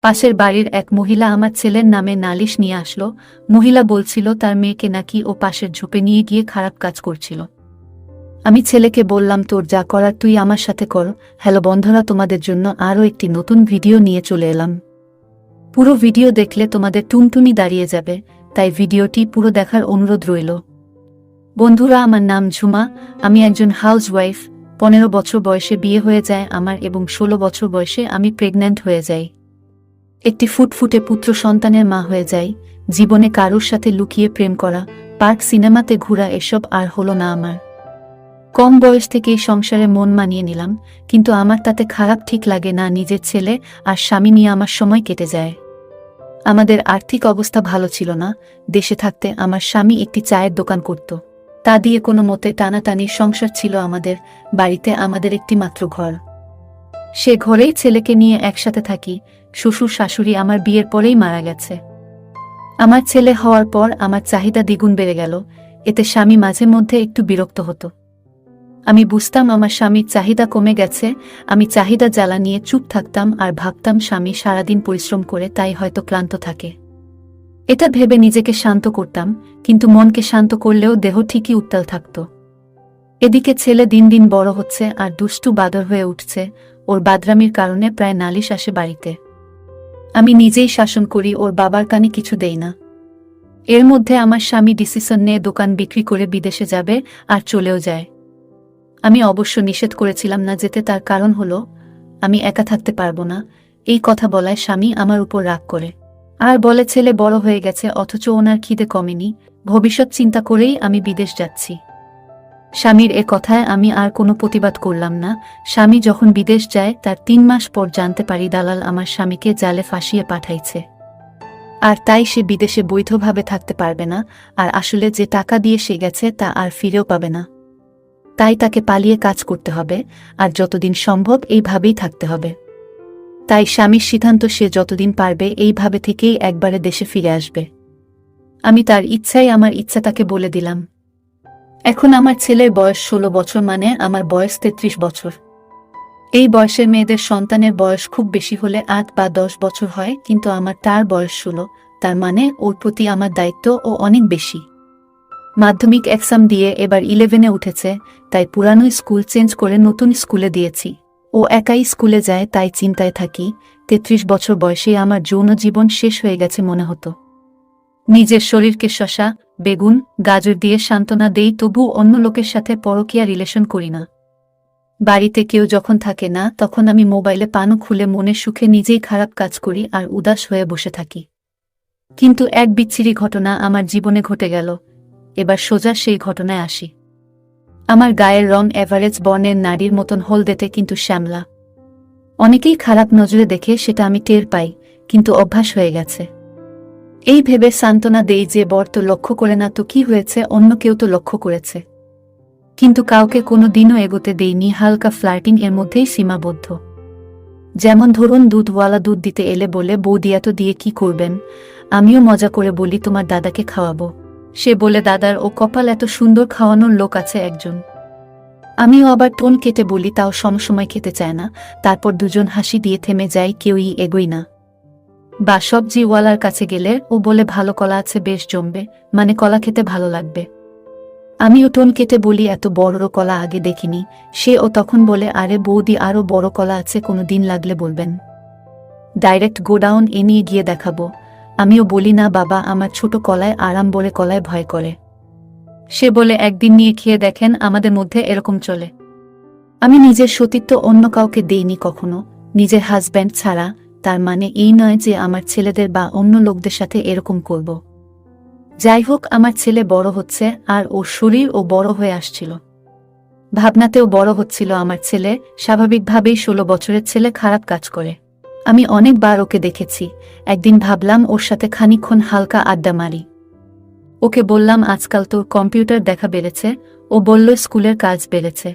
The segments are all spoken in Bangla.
পাশের বাড়ির এক মহিলা আমার ছেলের নামে নালিশ নিয়ে আসলো। মহিলা বলছিল তার মেয়েকে নাকি ও পাশের ঝোপে নিয়ে গিয়ে খারাপ কাজ করছিল। আমি ছেলেকে বললাম, তোর যা করার তুই আমার সাথে কর। হ্যালো বন্ধুরা, তোমাদের জন্য আরও একটি নতুন ভিডিও নিয়ে চলে এলাম। পুরো ভিডিও দেখলে তোমাদের টুনটুনি দাঁড়িয়ে যাবে, তাই ভিডিওটি পুরো দেখার অনুরোধ রইল। বন্ধুরা, আমার নাম ঝুমা। আমি একজন হাউসওয়াইফ। 15 বছর বয়সে বিয়ে হয়ে যায় আমার এবং 16 বছর বয়সে আমি প্রেগন্যান্ট হয়ে যাই। একটি ফুটফুটে পুত্র সন্তানের মা হয়ে যাই। জীবনে কারোর সাথে লুকিয়ে প্রেম করা, পার্ক সিনেমাতে ঘোরা এসব আর হলো না আমার। কম বয়স থেকেই সংসারে মন মানিয়ে নিলাম, কিন্তু আমার তাতে খারাপ ঠিক লাগে না। নিজের ছেলে আর স্বামী নিয়ে আমার সময় কেটে যায়। আমাদের আর্থিক অবস্থা ভালো ছিল না। দেশে থাকতে আমার স্বামী একটি চায়ের দোকান করত। তা দিয়ে কোনো মতে টানাটানির সংসার ছিল আমাদের। বাড়িতে আমাদের একটি মাত্র ঘর। সে ঘরেই ছেলেকে নিয়ে একসাথে থাকি। শ্বশুর শাশুড়ি আমার বিয়ের পরেই মারা গেছে। আমার ছেলে হওয়ার পর আমার চাহিদা দ্বিগুণ বেড়ে গেল। এতে স্বামী মাঝে মধ্যে একটু বিরক্ত হতো। আমি বুঝতাম আমার স্বামীর চাহিদা কমে গেছে। আমি চাহিদা জ্বালা নিয়ে চুপ থাকতাম আর ভাবতাম স্বামী সারাদিন পরিশ্রম করে তাই হয়তো ক্লান্ত থাকে। এটা ভেবে নিজেকে শান্ত করতাম, কিন্তু মনকে শান্ত করলেও দেহ ঠিকই উত্তাল থাকত। এদিকে ছেলে দিন দিন বড় হচ্ছে আর দুষ্টু বাদর হয়ে উঠছে। ওর বাদরামির কারণে প্রায় নালিশ আসে বাড়িতে। আমি নিজেই শাসন করি, ওর বাবার কানে কিছু দেই না। এর মধ্যে আমার স্বামী ডিসিশন নিয়ে দোকান বিক্রি করে বিদেশে যাবে আর চলেও যায়। আমি অবশ্য নিষেধ করেছিলাম না যেতে, তার কারণ হলো আমি একা থাকতে পারবো না। এই কথা বলায় স্বামী আমার উপর রাগ করে আর বলে ছেলে বড় হয়ে গেছে, অথচ ওনার খিদে কমেনি। ভবিষ্যৎ চিন্তা করেই আমি বিদেশ যাচ্ছি। স্বামীর এ কথায় আমি আর কোনো প্রতিবাদ করলাম না। স্বামী যখন বিদেশ যায় তার 3 মাস পর জানতে পারি দালাল আমার স্বামীকে জালে ফাঁসিয়ে পাঠাইছে। আর তাই সে বিদেশে বৈধভাবে থাকতে পারবে না, আর আসলে যে টাকা দিয়ে সে গেছে তা আর ফিরেও পাবে না। তাই তাকে পালিয়ে কাজ করতে হবে, আর যতদিন সম্ভব এইভাবেই থাকতে হবে। তাই স্বামীর সিদ্ধান্ত, সে যতদিন পারবে এইভাবে থেকেই একবারে দেশে ফিরে আসবে। আমি তার ইচ্ছাই আমার ইচ্ছা তাকে বলে দিলাম। এখন আমার ছেলের বয়স 16 বছর, মানে আমার বয়স 33 বছর। এই বয়সের মেয়েদের সন্তানের বয়স খুব বেশি হলে 8 বা 10 বছর হয়, কিন্তু তার বয়স 16। তার মানে ওর প্রতি আমার দায়িত্ব ও অনেক বেশি। মাধ্যমিক এক্সাম দিয়ে এবার 11-এ উঠেছে, তাই পুরানো স্কুল চেঞ্জ করে নতুন স্কুলে দিয়েছি। ও একাই স্কুলে যায়, তাই চিন্তায় থাকি। 33 বছর বয়সে আমার যৌন জীবন শেষ হয়ে গেছে মনে হতো। নিজের শরীরকে শসা, বেগুন, গাজর দিয়ে সান্ত্বনা দেই, তবু অন্য লোকের সাথে পরকীয়া রিলেশন করি না। বাড়িতে কেউ যখন থাকে না তখন আমি মোবাইলে পানো খুলে মনের সুখে নিজেই খারাপ কাজ করি আর উদাস হয়ে বসে থাকি। কিন্তু এক বিচ্ছিরি ঘটনা আমার জীবনে ঘটে গেল। এবার সোজা সেই ঘটনায় আসি। আমার গায়ের রং এভারেজ বর্ণের নারীর মতন হলদেটে কিন্তু শ্যামলা। অনেকেই খারাপ নজরে দেখে, সেটা আমি টের পাই, কিন্তু অভ্যাস হয়ে গেছে। এই ভেবে সান্ত্বনা দেই যে বর তো লক্ষ্য করে না, তো কি হয়েছে, অন্য কেউ তো লক্ষ্য করেছে। কিন্তু কাউকে কোনো দিনও এগোতে দেইনি। হালকা ফ্লার্টিং এর মধ্যেই সীমাবদ্ধ। যেমন ধরুন, দুধওয়ালা দুধ দিতে এলে বলে, বৌদি এত দিয়ে কি করবেন? আমিও মজা করে বলি, তোমার দাদাকে খাওয়াবো। সে বলে, দাদার ও কপাল, এত সুন্দর খাওয়ানোর লোক আছে একজন। আমিও আবার টোন কেটে বলি, তাও সমসময় খেতে চায় না। তারপর দুজন হাসি দিয়ে থেমে যাই, কেউই এগোই না। বা সবজিওয়ালার কাছে গেলে ও বলে, ভালো কলা আছে, বেশ জমবে, মানে কলা খেতে ভালো লাগবে। আমিও টোন কেটে বলি, এত বড় কলা আগে দেখিনি। ও তখন বলে, আরে বৌদি, আরও বড় কলা আছে, কোনো দিন লাগলে বলবেন। ডাইরেক্ট গোডাউন এ নিয়ে গিয়ে দেখাবো। আমিও বলি, না বাবা, আমার ছোট কলায় আরাম, বলে কলায় ভয় করে। সে বলে, একদিন নিয়ে খেয়ে দেখেন, আমাদের মধ্যে এরকম চলে। আমি নিজের সতীত্ব অন্য কাউকে দেইনি কখনো, নিজের হাজব্যান্ড ছাড়া। তার মানে এই নয় যে আমার ছেলেদের বা অন্য লোকদের সাথে এরকম করব। যাই হোক, আমার ছেলে বড় হচ্ছে আর ওর শরীর ও বড় হয়ে আসছিল। ভাবনাতেও বড় হচ্ছিল আমার ছেলে। স্বাভাবিকভাবেই 16 বছরের ছেলে খারাপ কাজ করে। আমি অনেকবার ওকে দেখেছি। একদিন ভাবলাম ওর সাথে খানিকক্ষণ হালকা আড্ডা মারি। ওকে বললাম, আজকাল তোর কম্পিউটার দেখা বেড়েছে। ও বলল, স্কুলের কাজ বেড়েছে।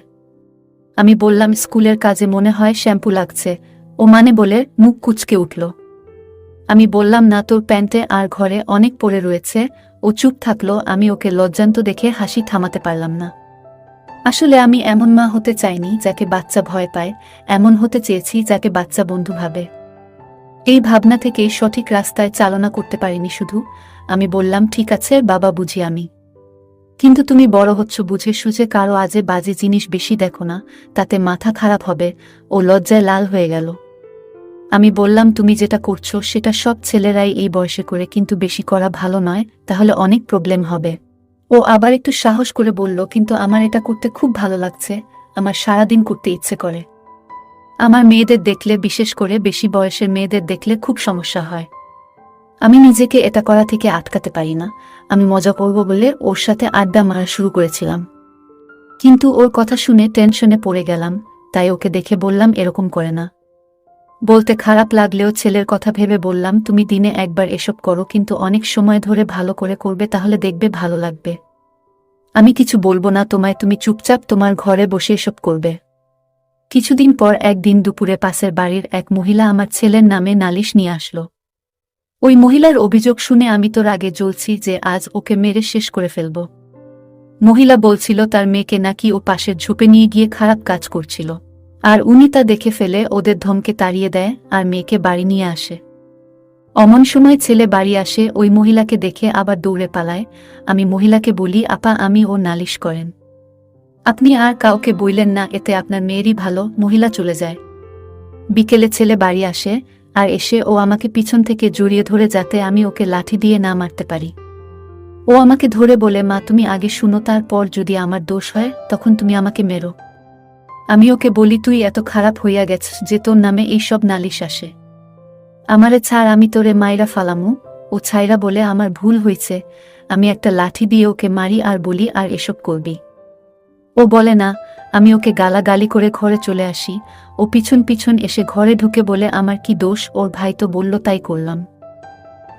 আমি বললাম, স্কুলের কাজে মনে হয় শ্যাম্পু লাগছে। ও মানে বলে মুখ কুঁচকে উঠল। আমি বললাম, না, তোর প্যান্টে আর ঘরে অনেক পড়ে রয়েছে। ও চুপ থাকলো। আমি ওকে লজ্জান্ত দেখে হাসি থামাতে পারলাম না। আসলে আমি এমন মা হতে চাইনি যাকে বাচ্চা ভয় পায়, এমন হতে চেয়েছি যাকে বাচ্চা বন্ধু ভাবে। এই ভাবনা থেকেই সঠিক রাস্তায় চালনা করতে পারিনি শুধু। আমি বললাম, ঠিক আছে বাবা, বুঝি আমি, কিন্তু তুমি বড় হচ্ছ, বুঝে সুঝে কারো আজে বাজে জিনিস বেশি দেখো না, তাতে মাথা খারাপ হবে। ও লজ্জায় লাল হয়ে গেল। আমি বললাম, তুমি যেটা করছো সেটা সব ছেলেরাই এই বয়সে করে, কিন্তু বেশি করা ভালো নয়, তাহলে অনেক প্রবলেম হবে। ও আবার একটু সাহস করে বলল, কিন্তু আমার এটা করতে খুব ভালো লাগছে, আমার সারাদিন করতে ইচ্ছে করে। আমার মেয়েদের দেখলে, বিশেষ করে বেশি বয়সের মেয়েদের দেখলে খুব সমস্যা হয়। আমি নিজেকে এটা করা থেকে আটকাতে পারি না। আমি মজা করব বলে ওর সাথে আড্ডা মারা শুরু করেছিলাম, কিন্তু ওর কথা শুনে টেনশনে পড়ে গেলাম। তাই ওকে দেখে বললাম, এরকম করে না। বলতে খারাপ লাগলেও ছেলের কথা ভেবে বললাম, তুমি দিনে একবার এসব করো, কিন্তু অনেক সময় ধরে ভালো করে করবে, তাহলে দেখবে ভালো লাগবে। আমি কিছু বলবো না তোমায়, তুমি চুপচাপ তোমার ঘরে বসে এসব করবে। কিছুদিন পর একদিন দুপুরে পাশের বাড়ির এক মহিলা আমার ছেলের নামে নালিশ নিয়ে আসলো। ওই মহিলার অভিযোগ শুনে আমি তো রাগে জ্বলছি যে আজ ওকে মেরে শেষ করে ফেলব। মহিলা বলছিল তার মেয়েকে নাকি ও পাশের ঝোপে নিয়ে গিয়ে খারাপ কাজ করছিল, আর উনি তা দেখে ফেলে ওদের ধমকে তাড়িয়ে দেয় আর মেয়েকে বাড়ি নিয়ে আসে। অমন সময় ছেলে বাড়ি আসে, ওই মহিলাকে দেখে আবার দৌড়ে পালায়। আমি মহিলাকে বলি, আপা, আমি ও নালিশ করেন, আপনি আর কাউকে বইলেন না, এতে আপনার মেয়েরই ভালো। মহিলা চলে যায়। বিকেলে ছেলে বাড়ি আসে, আর এসে ও আমাকে পিছন থেকে জড়িয়ে ধরে যাতে আমি ওকে লাঠি দিয়ে না মারতে পারি। ও আমাকে ধরে বলে, মা তুমি আগে শুনো, তারপর যদি আমার দোষ হয় তখন তুমি আমাকে মেরো। আমি ওকে বলি, তুই এত খারাপ হইয়া গেছিস যে তোর নামে এই সব নালিশ আসে, আমারে ছাড়, আমি তোরে মাইরা ফালামু। ও ছাইরা বলে, আমার ভুল হইছে, আমি একটা লাঠি দিয়ে ওকে মারি আর বলি, আর এসব করবি। ও বলে না। আমি ওকে গালাগালি করে ঘরে চলে আসি। ও পিছন পিছন এসে ঘরে ঢুকে বলে, আমার কি দোষ, ওর ভাই তো বলল তাই করলাম।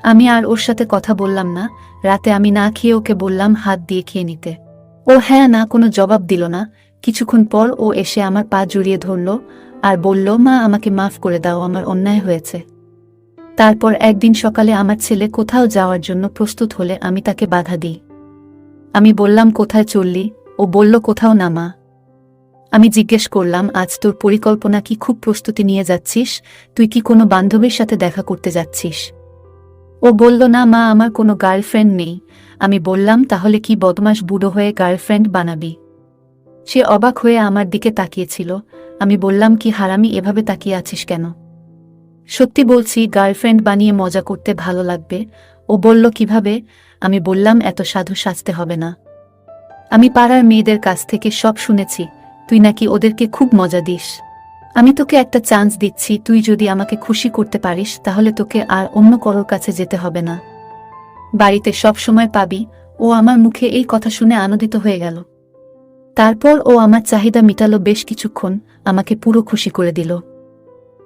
আমি আর ওর সাথে কথা বললাম না। রাতে আমি না খেয়ে ওকে বললাম হাত দিয়ে খেয়ে নিতে। ও হ্যাঁ না কোনো জবাব দিল না। কিছুক্ষণ পর ও এসে আমার পা জড়িয়ে ধরল আর বলল, মা আমাকে মাফ করে দাও, আমার অন্যায় হয়েছে। তারপর একদিন সকালে আমার ছেলে কোথাও যাওয়ার জন্য প্রস্তুত হলে আমি তাকে বাধা দিই। আমি বললাম, কোথায় চললি? ও বলল, কোথাও না মা। আমি জিজ্ঞেস করলাম, আজ তোর পরিকল্পনা কি? খুব প্রস্তুতি নিয়ে যাচ্ছিস? তুই কি কোনো বান্ধবীর সাথে দেখা করতে যাচ্ছিস? ও বলল, না মা, আমার কোনো গার্লফ্রেন্ড নেই। আমি বললাম, তাহলে কি বদমাশ বুড়ো হয়ে গার্লফ্রেন্ড বানাবি? সে অবাক হয়ে আমার দিকে তাকিয়েছিল। আমি বললাম, কি হারামি, এভাবে তাকিয়ে আছিস কেন? সত্যি বলছি, গার্লফ্রেন্ড বানিয়ে মজা করতে ভালো লাগবে। ও বলল, কিভাবে? আমি বললাম, এত সাধু সাজতে হবে না। আমি পাড়ার মেয়েদের কাছ থেকে সব শুনেছি, তুই নাকি ওদেরকে খুব মজা দিস। আমি তোকে একটা চান্স দিচ্ছি, তুই যদি আমাকে খুশি করতে পারিস তাহলে তোকে আর অন্য কারোর কাছে যেতে হবে না, বাড়িতে সব সময় পাবি। ও আমার মুখে এই কথা শুনে আনন্দিত হয়ে গেল। তারপর ও আমার চাহিদা মিটালো বেশ কিছুক্ষণ, আমাকে পুরো খুশি করে দিল।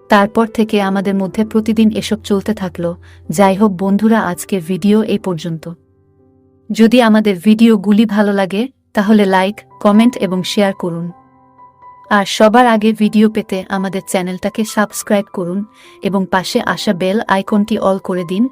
তারপর থেকে আমাদের মধ্যে প্রতিদিন এসব চলতে থাকলো। যাই হোক বন্ধুরা, আজকের ভিডিও এই পর্যন্ত। যদি আমাদের ভিডিওগুলি ভালো লাগে তাহলে লাইক, কমেন্ট এবং শেয়ার করুন। আর সবার আগে ভিডিও পেতে আমাদের চ্যানেলটাকে সাবস্ক্রাইব করুন এবং পাশে আসা বেল আইকনটি অল করে দিন,